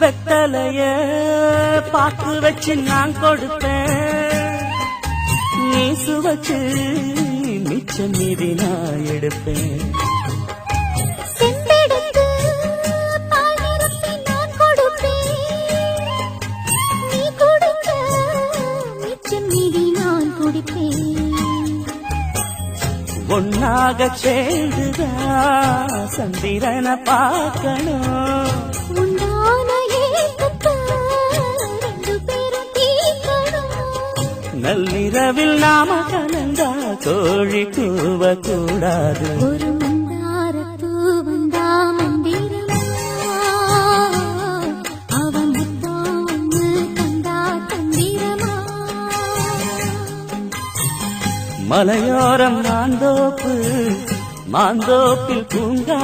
வெத்தலைய பாக்கு வச்சு நான் கொடுப்பேன், நீ சுவச்சு மிச்சம் மீதி நான் எடுப்பேன். ஒன்னாக சேர்ந்துதா சந்திரனை பார்க்கணும், நள்ளிரவில் நாம கலந்தா கோழி கூவ கூடாது. ஒரு மந்தார பூ வந்தா மந்திரமா, அவன் ஒன்னு கண்டா தந்திரமா. மலையோரம் மாந்தோப்பு, மாந்தோப்பில் பூங்கா